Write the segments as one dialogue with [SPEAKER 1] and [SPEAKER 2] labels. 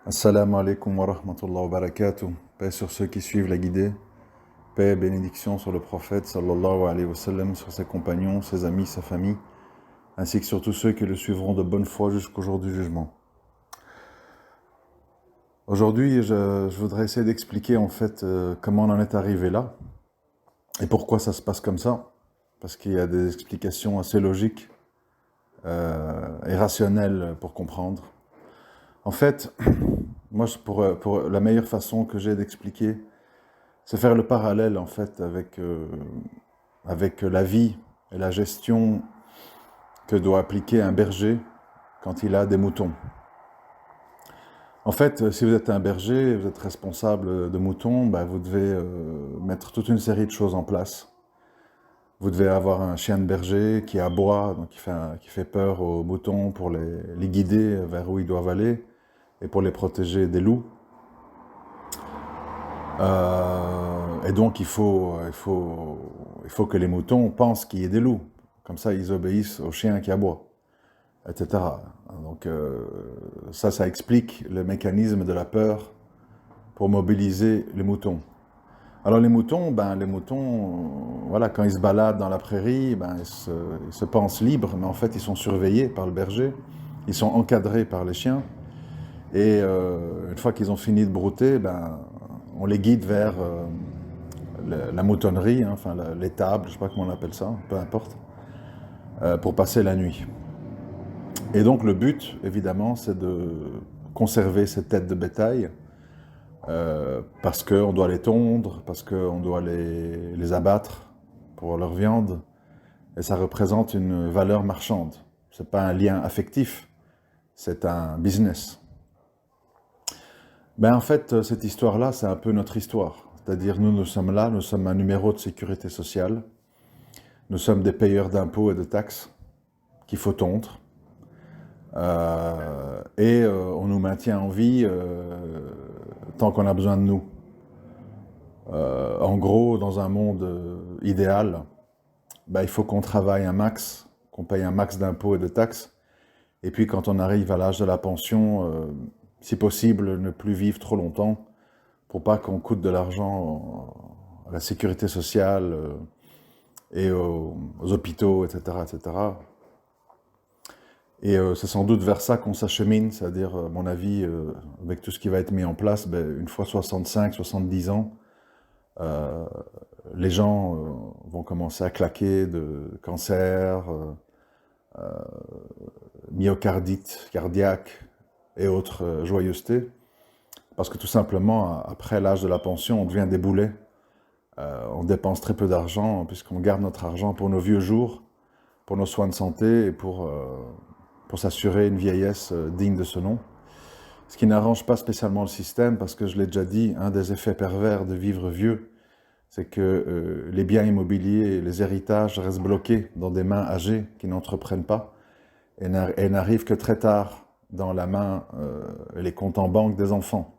[SPEAKER 1] Assalamu alaikum wa rahmatullahi wa barakatuh. Paix sur ceux qui suivent la guidée. Paix et bénédiction sur le prophète sallallahu alayhi wa sallam, sur ses compagnons, ses amis, sa famille, ainsi que sur tous ceux qui le suivront de bonne foi jusqu'au jour du jugement. Aujourd'hui, je voudrais essayer d'expliquer en fait comment on en est arrivé là et pourquoi ça se passe comme ça. Parce qu'il y a des explications assez logiques et rationnelles pour comprendre. En fait, moi, pour la meilleure façon que j'ai d'expliquer, c'est faire le parallèle en fait avec la vie et la gestion que doit appliquer un berger quand il a des moutons. En fait, si vous êtes un berger, vous êtes responsable de moutons, vous devez mettre toute une série de choses en place. Vous devez avoir un chien de berger qui aboie, donc qui fait peur aux moutons pour les guider vers où ils doivent aller et pour les protéger des loups. Et donc il faut que les moutons pensent qu'il y ait des loups. Comme ça, ils obéissent au chien qui aboie, etc. Donc ça explique le mécanisme de la peur pour mobiliser les moutons. Alors les moutons, voilà, quand ils se baladent dans la prairie, ils se pensent libres, mais en fait ils sont surveillés par le berger, ils sont encadrés par les chiens, et une fois qu'ils ont fini de brouter, on les guide vers la moutonnerie, l'étable, je ne sais pas comment on appelle ça, peu importe, pour passer la nuit. Et donc le but, évidemment, c'est de conserver ces têtes de bétail, parce qu'on doit les tondre, parce qu'on doit les abattre pour leur viande, et ça représente une valeur marchande. Ce n'est pas un lien affectif, c'est un business. En fait, cette histoire-là, c'est un peu notre histoire. C'est-à-dire, nous sommes là, nous sommes un numéro de sécurité sociale, nous sommes des payeurs d'impôts et de taxes qu'il faut tondre, et on nous maintient en vie tant qu'on a besoin de nous. En gros, dans un monde idéal, il faut qu'on travaille un max, qu'on paye un max d'impôts et de taxes, et puis quand on arrive à l'âge de la pension, si possible, ne plus vivre trop longtemps, pour pas qu'on coûte de l'argent à la sécurité sociale et aux hôpitaux, etc., etc. Et c'est sans doute vers ça qu'on s'achemine, c'est-à-dire, à mon avis, avec tout ce qui va être mis en place, une fois 65, 70 ans, les gens vont commencer à claquer de cancer, myocardite cardiaque et autres joyeusetés, parce que tout simplement, après l'âge de la pension, on devient des boulets. On dépense très peu d'argent, puisqu'on garde notre argent pour nos vieux jours, pour nos soins de santé et pour s'assurer une vieillesse digne de ce nom. Ce qui n'arrange pas spécialement le système, parce que je l'ai déjà dit, un des effets pervers de vivre vieux, c'est que les biens immobiliers et les héritages restent bloqués dans des mains âgées qui n'entreprennent pas et n'arrivent que très tard dans la main et les comptes en banque des enfants.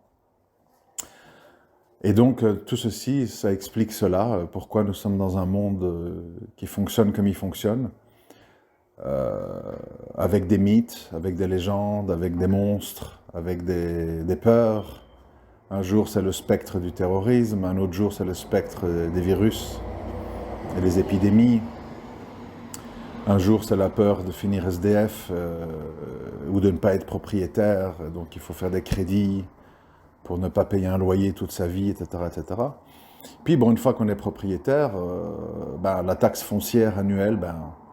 [SPEAKER 1] Et donc tout ceci, ça explique cela, pourquoi nous sommes dans un monde qui fonctionne comme il fonctionne, avec des mythes, avec des légendes, avec des monstres, avec des peurs. Un jour c'est le spectre du terrorisme, un autre jour c'est le spectre des virus et des épidémies. Un jour c'est la peur de finir SDF ou de ne pas être propriétaire, donc il faut faire des crédits pour ne pas payer un loyer toute sa vie, etc. etc. Puis une fois qu'on est propriétaire, la taxe foncière annuelle,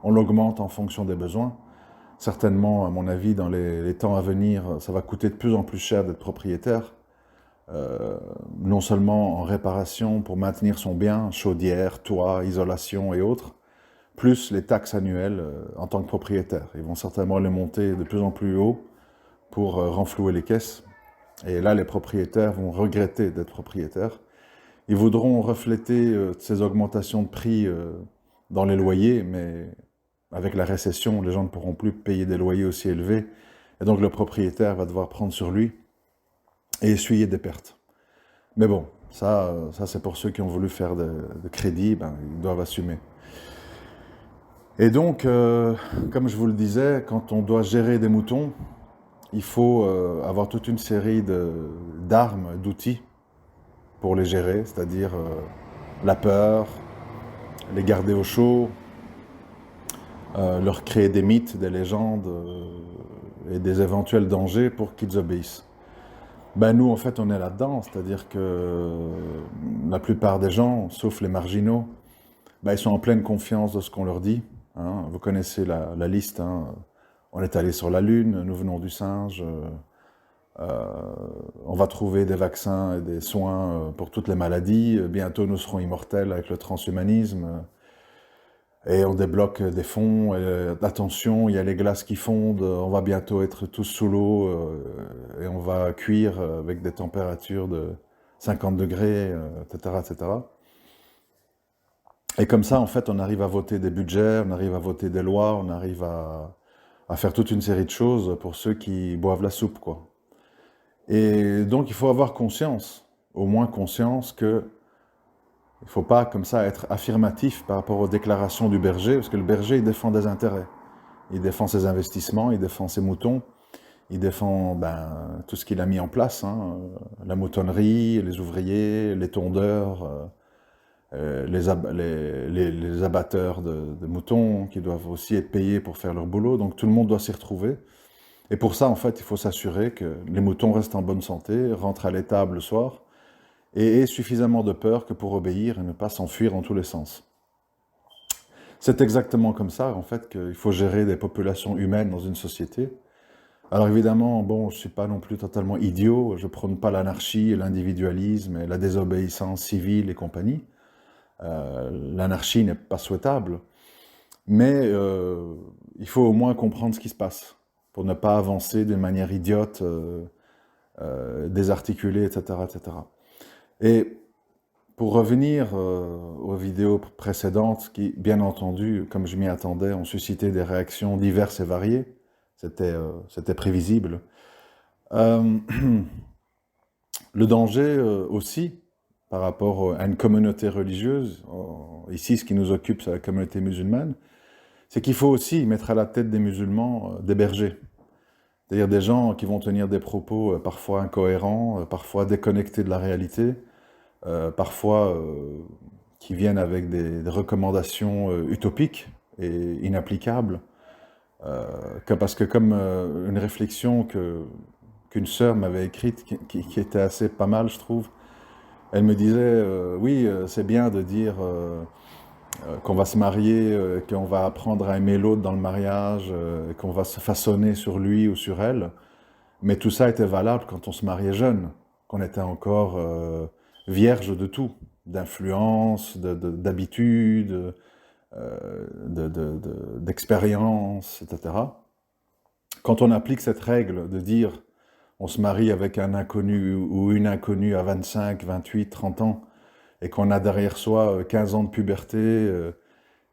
[SPEAKER 1] on l'augmente en fonction des besoins. Certainement, à mon avis, dans les temps à venir, ça va coûter de plus en plus cher d'être propriétaire. Non seulement en réparation pour maintenir son bien, chaudière, toit, isolation et autres, plus les taxes annuelles en tant que propriétaire. Ils vont certainement les monter de plus en plus haut pour renflouer les caisses. Et là, les propriétaires vont regretter d'être propriétaires. Ils voudront refléter ces augmentations de prix dans les loyers, mais avec la récession, les gens ne pourront plus payer des loyers aussi élevés. Et donc le propriétaire va devoir prendre sur lui et essuyer des pertes. Mais bon, ça c'est pour ceux qui ont voulu faire de crédit, ils doivent assumer. Et donc, comme je vous le disais, quand on doit gérer des moutons, il faut avoir toute une série d'armes, d'outils pour les gérer, c'est-à-dire la peur, les garder au chaud, leur créer des mythes, des légendes et des éventuels dangers pour qu'ils obéissent. Ben nous, en fait, on est là-dedans, c'est-à-dire que la plupart des gens, sauf les marginaux, ben, ils sont en pleine confiance de ce qu'on leur dit. Hein. Vous connaissez la liste. Hein. On est allé sur la Lune, nous venons du singe. On va trouver des vaccins et des soins pour toutes les maladies. Bientôt, nous serons immortels avec le transhumanisme. Et on débloque des fonds. Attention, il y a les glaces qui fondent. On va bientôt être tous sous l'eau et on va cuire avec des températures de 50 degrés, etc., etc. Et comme ça, en fait, on arrive à voter des budgets, on arrive à voter des lois, on arrive à faire toute une série de choses pour ceux qui boivent la soupe, quoi. Et donc, il faut avoir conscience, au moins conscience que il ne faut pas comme ça être affirmatif par rapport aux déclarations du berger, parce que le berger, il défend des intérêts. Il défend ses investissements, il défend ses moutons, il défend tout ce qu'il a mis en place, hein, la moutonnerie, les ouvriers, les tondeurs, les abatteurs de moutons qui doivent aussi être payés pour faire leur boulot. Donc tout le monde doit s'y retrouver. Et pour ça, en fait, il faut s'assurer que les moutons restent en bonne santé, rentrent à l'étable le soir, et aient suffisamment de peur que pour obéir et ne pas s'enfuir dans tous les sens. C'est exactement comme ça, en fait, qu'il faut gérer des populations humaines dans une société. Alors évidemment, bon, je ne suis pas non plus totalement idiot, je ne prône pas l'anarchie, l'individualisme et la désobéissance civile et compagnie. L'anarchie n'est pas souhaitable, mais il faut au moins comprendre ce qui se passe, pour ne pas avancer d'une manière idiote, désarticulée, etc., etc. Et pour revenir aux vidéos précédentes, qui, bien entendu, comme je m'y attendais, ont suscité des réactions diverses et variées, c'était prévisible. Le danger aussi, par rapport à une communauté religieuse, ici ce qui nous occupe c'est la communauté musulmane, c'est qu'il faut aussi mettre à la tête des musulmans des bergers. C'est-à-dire des gens qui vont tenir des propos parfois incohérents, parfois déconnectés de la réalité, parfois qui viennent avec des recommandations utopiques et inapplicables. Parce que comme une réflexion qu'une sœur m'avait écrite, qui était assez pas mal, je trouve, elle me disait, oui, c'est bien de dire qu'on va se marier, qu'on va apprendre à aimer l'autre dans le mariage, qu'on va se façonner sur lui ou sur elle, mais tout ça était valable quand on se mariait jeune, qu'on était encore vierge de tout, d'influence, d'habitude, d'expérience, etc. Quand on applique cette règle de dire on se marie avec un inconnu ou une inconnue à 25, 28, 30 ans, et qu'on a derrière soi 15 ans de puberté,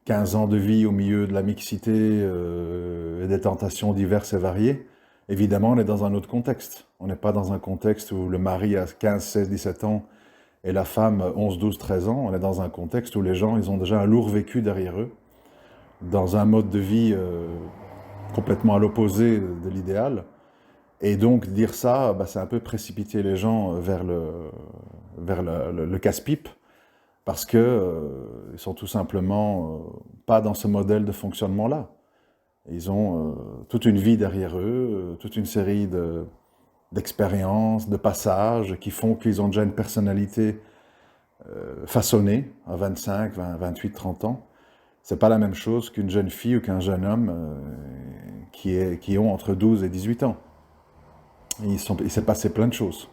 [SPEAKER 1] 15 ans de vie au milieu de la mixité et des tentations diverses et variées, évidemment on est dans un autre contexte. On n'est pas dans un contexte où le mari a 15, 16, 17 ans et la femme 11, 12, 13 ans. On est dans un contexte où les gens ils ont déjà un lourd vécu derrière eux, dans un mode de vie complètement à l'opposé de l'idéal. Et donc dire ça, c'est un peu précipiter les gens vers le casse-pipe, parce qu'ils sont tout simplement pas dans ce modèle de fonctionnement-là. Ils ont toute une vie derrière eux, toute une série d'expériences, de passages qui font qu'ils ont déjà une personnalité façonnée à 25, 20, 28, 30 ans. C'est pas la même chose qu'une jeune fille ou qu'un jeune homme qui ont entre 12 et 18 ans. Il s'est passé plein de choses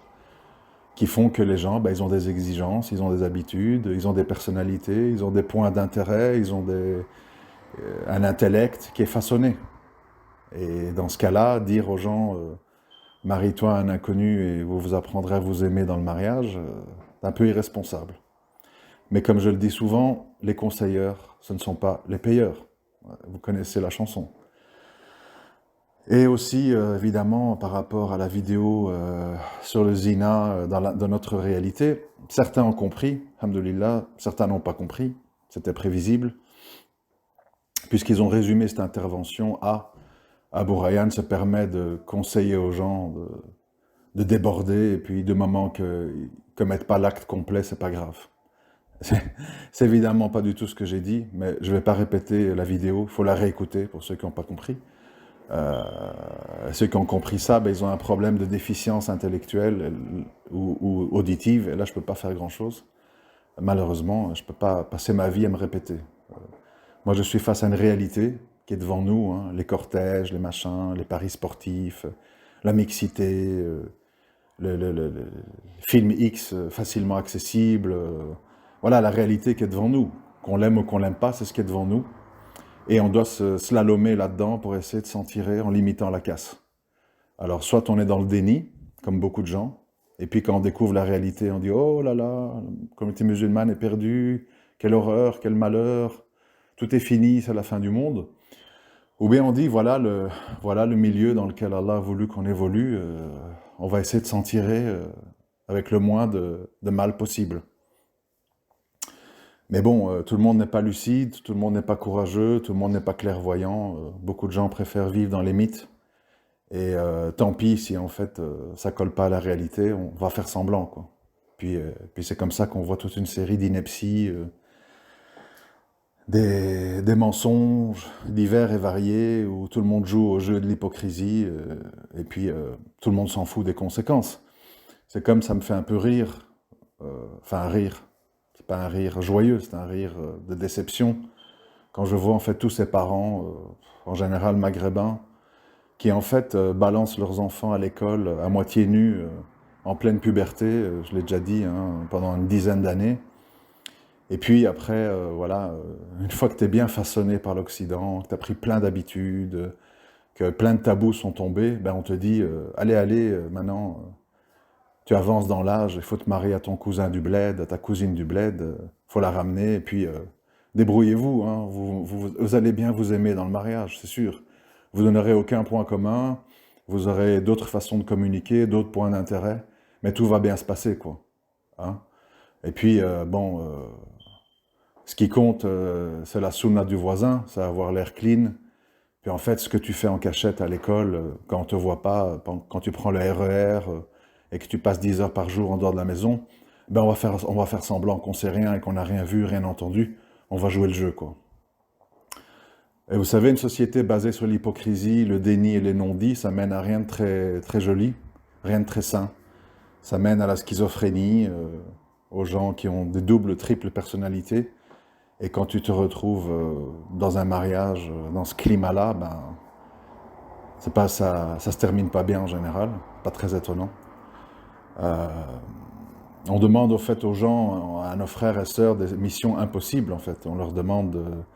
[SPEAKER 1] qui font que les gens, ils ont des exigences, ils ont des habitudes, ils ont des personnalités, ils ont des points d'intérêt, ils ont un intellect qui est façonné. Et dans ce cas-là, dire aux gens marie-toi à un inconnu et vous vous apprendrez à vous aimer dans le mariage, c'est un peu irresponsable. Mais comme je le dis souvent, les conseilleurs, ce ne sont pas les payeurs. Vous connaissez la chanson. Et aussi, évidemment, par rapport à la vidéo sur le zina dans notre réalité, certains ont compris, alhamdoulilah, certains n'ont pas compris, c'était prévisible, puisqu'ils ont résumé cette intervention à Abu Rayyan se permet de conseiller aux gens de déborder, et puis du moment qu'ils ne commettent pas l'acte complet, c'est pas grave. C'est évidemment pas du tout ce que j'ai dit, mais je vais pas répéter la vidéo, il faut la réécouter pour ceux qui n'ont pas compris. Euh, Ceux qui ont compris ça, ben, ils ont un problème de déficience intellectuelle ou auditive, et là je peux pas faire grand-chose. Malheureusement, je peux pas passer ma vie à me répéter. Moi je suis face à une réalité qui est devant nous, hein, les cortèges, les machins, les paris sportifs, la mixité, le film X facilement accessible. Voilà la réalité qui est devant nous. Qu'on l'aime ou qu'on l'aime pas, c'est ce qui est devant nous. Et on doit se slalomer là-dedans pour essayer de s'en tirer en limitant la casse. Alors soit on est dans le déni, comme beaucoup de gens, et puis quand on découvre la réalité, on dit « Oh là là, la communauté musulmane est perdue, quelle horreur, quel malheur, tout est fini, c'est la fin du monde ». Ou bien on dit voilà le milieu dans lequel Allah a voulu qu'on évolue, on va essayer de s'en tirer avec le moins de mal possible. Mais bon, tout le monde n'est pas lucide, tout le monde n'est pas courageux, tout le monde n'est pas clairvoyant. Beaucoup de gens préfèrent vivre dans les mythes. Et tant pis si en fait ça colle pas à la réalité, on va faire semblant, quoi. Puis c'est comme ça qu'on voit toute une série d'inepties, des mensonges divers et variés, où tout le monde joue au jeu de l'hypocrisie, et puis tout le monde s'en fout des conséquences. C'est comme ça me fait un peu rire, enfin un rire, c'est pas un rire joyeux, c'est un rire de déception, quand je vois en fait tous ces parents, en général maghrébins, qui en fait balancent leurs enfants à l'école à moitié nus, en pleine puberté, je l'ai déjà dit, hein, pendant une dizaine d'années. Et puis après, voilà, une fois que tu es bien façonné par l'Occident, que tu as pris plein d'habitudes, que plein de tabous sont tombés, ben on te dit, allez, maintenant, tu avances dans l'âge, il faut te marier à ton cousin du bled, à ta cousine du bled, faut la ramener, et puis débrouillez-vous, hein, vous allez bien vous aimer dans le mariage, c'est sûr. Vous n'aurez aucun point commun, vous aurez d'autres façons de communiquer, d'autres points d'intérêt, mais tout va bien se passer, quoi. Hein. Et puis, ce qui compte, c'est la sunna du voisin, c'est avoir l'air clean. Puis en fait, ce que tu fais en cachette à l'école, quand on te voit pas, quand tu prends le RER et que tu passes 10 heures par jour en dehors de la maison, ben on va faire semblant qu'on sait rien et qu'on n'a rien vu, rien entendu. On va jouer le jeu, quoi. Et vous savez, une société basée sur l'hypocrisie, le déni et les non-dits, ça mène à rien de très, très joli, rien de très sain. Ça mène à la schizophrénie, aux gens qui ont des doubles, triples personnalités. Et quand tu te retrouves dans un mariage, dans ce climat-là, ben, c'est pas ça se termine pas bien en général, pas très étonnant. On demande au fait aux gens, à nos frères et sœurs, des missions impossibles en fait. On leur demande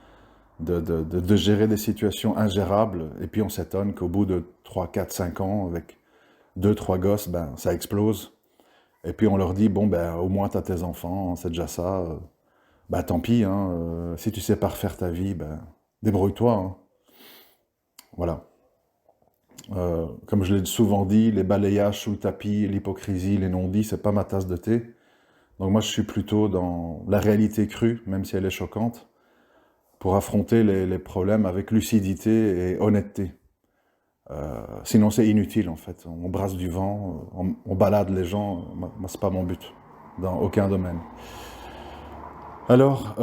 [SPEAKER 1] de gérer des situations ingérables, et puis on s'étonne qu'au bout de 3, 4, 5 ans, avec 2, 3 gosses, ben, ça explose. Et puis on leur dit, bon, ben, au moins t'as tes enfants, c'est déjà ça. Bah tant pis, hein, si tu sais pas refaire ta vie, ben, débrouille-toi. Hein. Voilà. Comme je l'ai souvent dit, les balayages sous le tapis, l'hypocrisie, les non-dits, c'est pas ma tasse de thé. Donc moi je suis plutôt dans la réalité crue, même si elle est choquante, pour affronter les problèmes avec lucidité et honnêteté. Sinon c'est inutile en fait, on brasse du vent, on balade les gens, moi c'est pas mon but, dans aucun domaine. Alors,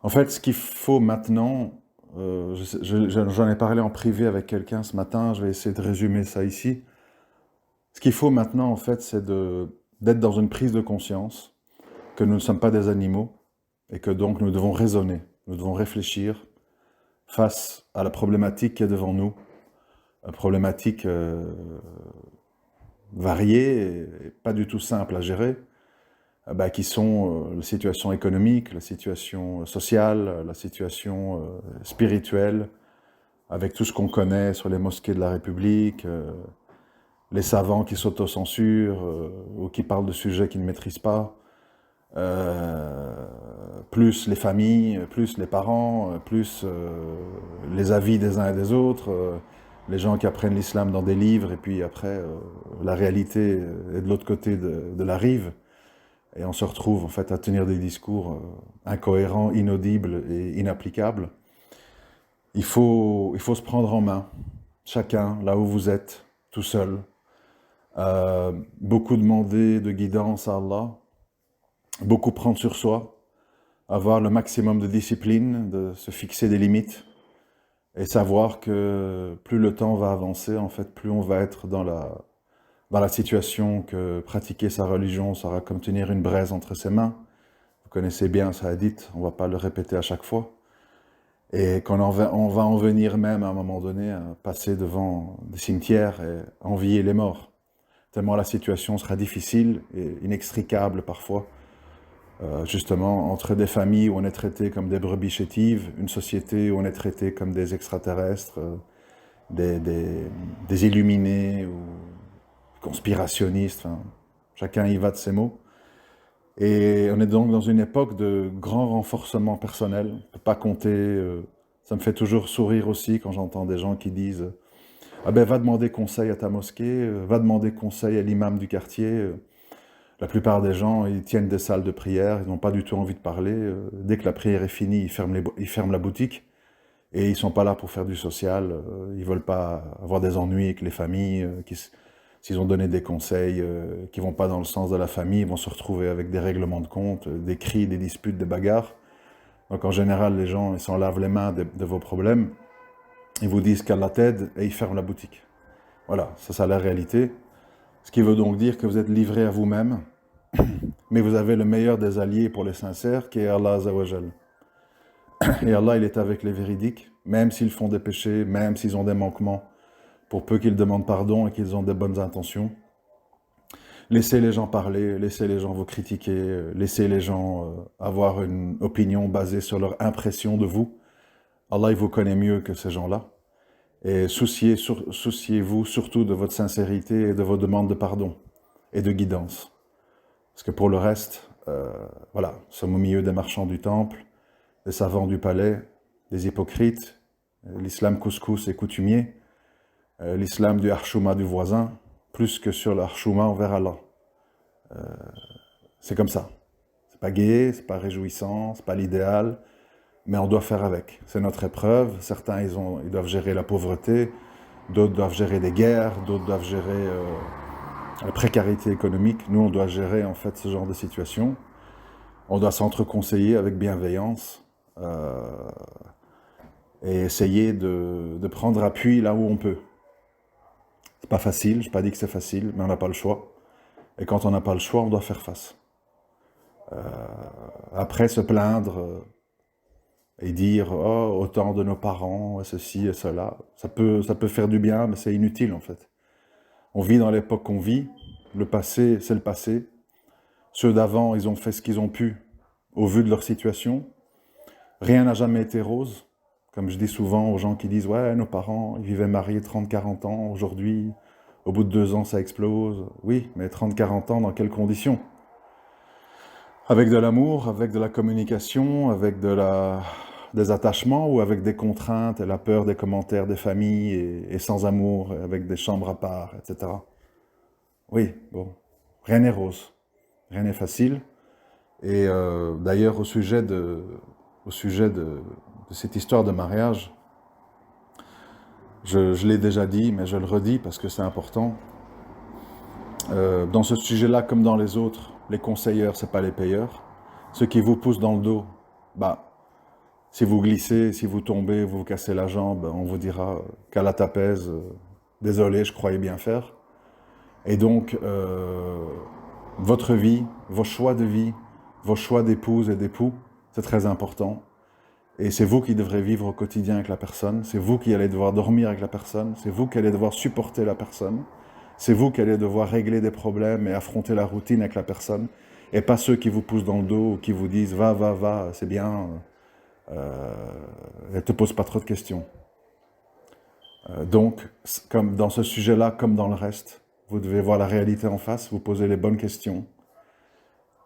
[SPEAKER 1] en fait, ce qu'il faut maintenant, j'en ai parlé en privé avec quelqu'un ce matin, je vais essayer de résumer ça ici. Ce qu'il faut maintenant, en fait, c'est d'être dans une prise de conscience que nous ne sommes pas des animaux et que donc nous devons raisonner, nous devons réfléchir face à la problématique qui est devant nous, une problématique variée et pas du tout simple à gérer, qui sont la situation économique, la situation sociale, la situation spirituelle, avec tout ce qu'on connaît sur les mosquées de la République, les savants qui s'autocensurent ou qui parlent de sujets qu'ils ne maîtrisent pas, plus les familles, plus les parents, plus les avis des uns et des autres, les gens qui apprennent l'islam dans des livres, et puis après, la réalité est de l'autre côté de la rive. Et on se retrouve en fait à tenir des discours incohérents, inaudibles et inapplicables. Il faut se prendre en main, chacun, là où vous êtes, tout seul. Beaucoup demander de guidance à Allah, beaucoup prendre sur soi, avoir le maximum de discipline, de se fixer des limites, et savoir que plus le temps va avancer, en fait, plus on va être dans la situation que pratiquer sa religion sera comme tenir une braise entre ses mains. Vous connaissez bien ce hadith, on ne va pas le répéter à chaque fois. Et on va en venir même à un moment donné à passer devant des cimetières et envier les morts. Tellement la situation sera difficile et inextricable parfois. Justement, entre des familles où on est traité comme des brebis chétives, une société où on est traité comme des extraterrestres, des illuminés ou conspirationnistes, enfin, chacun y va de ses mots. Et on est donc dans une époque de grand renforcement personnel. On ne peut pas compter. Ça me fait toujours sourire aussi quand j'entends des gens qui disent ah ben va demander conseil à ta mosquée, va demander conseil à l'imam du quartier. La plupart des gens, ils tiennent des salles de prière, ils n'ont pas du tout envie de parler. Dès que la prière est finie, ils ferment la boutique. Et ils ne sont pas là pour faire du social. Ils ne veulent pas avoir des ennuis avec les familles. S'ils ont donné des conseils qui ne vont pas dans le sens de la famille, ils vont se retrouver avec des règlements de compte, des cris, des disputes, des bagarres. Donc en général, les gens, ils s'en lavent les mains de vos problèmes. Ils vous disent qu'Allah t'aide et ils ferment la boutique. Voilà, ça c'est la réalité. Ce qui veut donc dire que vous êtes livré à vous-même, mais vous avez le meilleur des alliés pour les sincères, qui est Allah Azzawajal. Et Allah, il est avec les véridiques, même s'ils font des péchés, même s'ils ont des manquements, pour peu qu'ils demandent pardon et qu'ils ont des bonnes intentions. Laissez les gens parler, laissez les gens vous critiquer, laissez les gens avoir une opinion basée sur leur impression de vous. Allah, il vous connaît mieux que ces gens-là. Et souciez-vous surtout de votre sincérité et de vos demandes de pardon et de guidance. Parce que pour le reste, voilà, nous sommes au milieu des marchands du temple, des savants du palais, des hypocrites, l'islam couscous et coutumier, l'islam du harchouma du voisin, plus que sur le harchouma envers Allah. C'est comme ça. C'est pas gai, c'est pas réjouissant, c'est pas l'idéal, mais on doit faire avec. C'est notre épreuve. Certains, ils doivent gérer la pauvreté, d'autres doivent gérer des guerres, d'autres doivent gérer la précarité économique. Nous, on doit gérer en fait ce genre de situation. On doit s'entreconseiller avec bienveillance et essayer de prendre appui là où on peut. C'est pas facile, je n'ai pas dit que c'est facile, mais on n'a pas le choix. Et quand on n'a pas le choix, on doit faire face. Après, se plaindre et dire oh, autant de nos parents, ceci et cela, ça peut faire du bien, mais c'est inutile en fait. On vit dans l'époque qu'on vit, le passé, c'est le passé. Ceux d'avant, ils ont fait ce qu'ils ont pu au vu de leur situation. Rien n'a jamais été rose. Comme je dis souvent aux gens qui disent « Ouais, nos parents, ils vivaient mariés 30-40 ans, aujourd'hui, au bout de 2 ans, ça explose. » Oui, mais 30-40 ans, dans quelles conditions? Avec de l'amour, avec de la communication, avec des attachements ou avec des contraintes et la peur des commentaires des familles et sans amour, avec des chambres à part, etc. Oui, bon, rien n'est rose, rien n'est facile. Et d'ailleurs, au sujet de cette histoire de mariage, je l'ai déjà dit, mais je le redis parce que c'est important. Dans ce sujet-là, comme dans les autres, les conseilleurs, c'est pas les payeurs. Ceux qui vous poussent dans le dos, bah, si vous glissez, si vous tombez, vous vous cassez la jambe, on vous dira qu'Allah t'apaise, désolé, je croyais bien faire. Et donc, votre vie, vos choix de vie, vos choix d'épouse et d'époux, c'est très important. Et c'est vous qui devrez vivre au quotidien avec la personne, c'est vous qui allez devoir dormir avec la personne, c'est vous qui allez devoir supporter la personne, c'est vous qui allez devoir régler des problèmes et affronter la routine avec la personne, et pas ceux qui vous poussent dans le dos ou qui vous disent « va, c'est bien, ne te pose pas trop de questions ». Donc, comme dans ce sujet-là, comme dans le reste, vous devez voir la réalité en face, vous poser les bonnes questions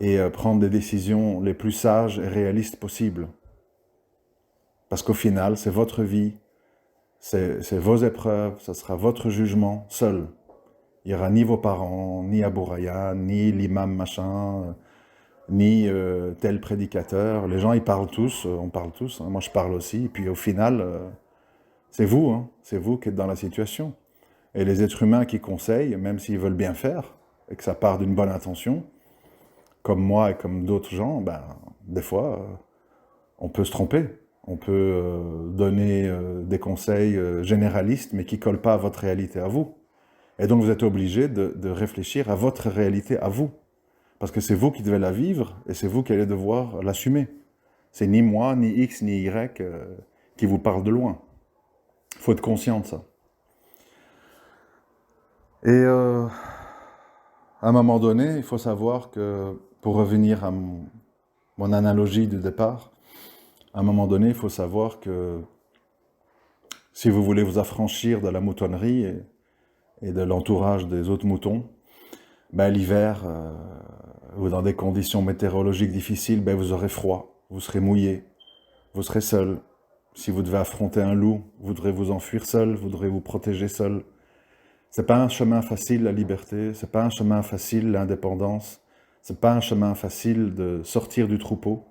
[SPEAKER 1] et prendre des décisions les plus sages et réalistes possibles. Parce qu'au final, c'est votre vie, c'est vos épreuves, ce sera votre jugement seul. Il n'y aura ni vos parents, ni Abou Rayhan, ni l'imam machin, ni tel prédicateur. Les gens, ils parlent tous, on parle tous, hein, moi je parle aussi. Et puis au final, C'est vous, hein, c'est vous qui êtes dans la situation. Et les êtres humains qui conseillent, même s'ils veulent bien faire, et que ça part d'une bonne intention, comme moi et comme d'autres gens, ben, des fois, on peut se tromper. On peut donner des conseils généralistes, mais qui ne collent pas à votre réalité à vous. Et donc vous êtes obligé de réfléchir à votre réalité à vous. Parce que c'est vous qui devez la vivre, et c'est vous qui allez devoir l'assumer. C'est ni moi, ni X, ni Y qui vous parle de loin. Il faut être conscient de ça. Et à un moment donné, il faut savoir que, pour revenir à mon analogie du départ, à un moment donné, il faut savoir que si vous voulez vous affranchir de la moutonnerie et de l'entourage des autres moutons, ben, l'hiver, ou dans des conditions météorologiques difficiles, ben, vous aurez froid, vous serez mouillé, vous serez seul. Si vous devez affronter un loup, vous devrez vous enfuir seul, vous devrez vous protéger seul. C'est pas un chemin facile, la liberté, c'est pas un chemin facile, l'indépendance, c'est pas un chemin facile de sortir du troupeau,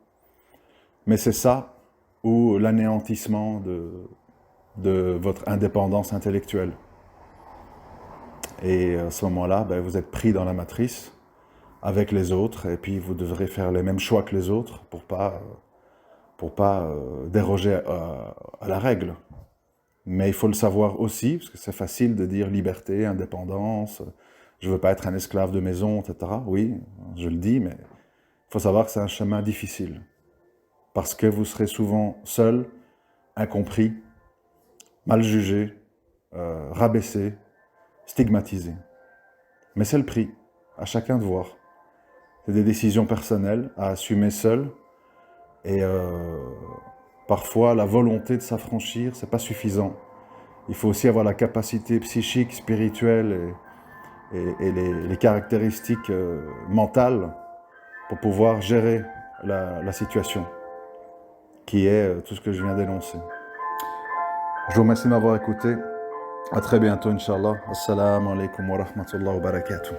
[SPEAKER 1] mais c'est ça ou l'anéantissement de votre indépendance intellectuelle. Et à ce moment-là, ben, vous êtes pris dans la matrice avec les autres, et puis vous devrez faire les mêmes choix que les autres pour pas déroger à la règle. Mais il faut le savoir aussi, parce que c'est facile de dire liberté, indépendance, je ne veux pas être un esclave de maison, etc. Oui, je le dis, mais il faut savoir que c'est un chemin difficile. Parce que vous serez souvent seul, incompris, mal jugé, rabaissé, stigmatisé. Mais c'est le prix, à chacun de voir. C'est des décisions personnelles à assumer seul, et parfois la volonté de s'affranchir, c'est pas suffisant. Il faut aussi avoir la capacité psychique, spirituelle et les caractéristiques mentales pour pouvoir gérer la situation, qui est tout ce que je viens d'énoncer. Je vous remercie de m'avoir écouté. À très bientôt, Inch'Allah. Assalamu alaikum wa rahmatullahi wa barakatuh.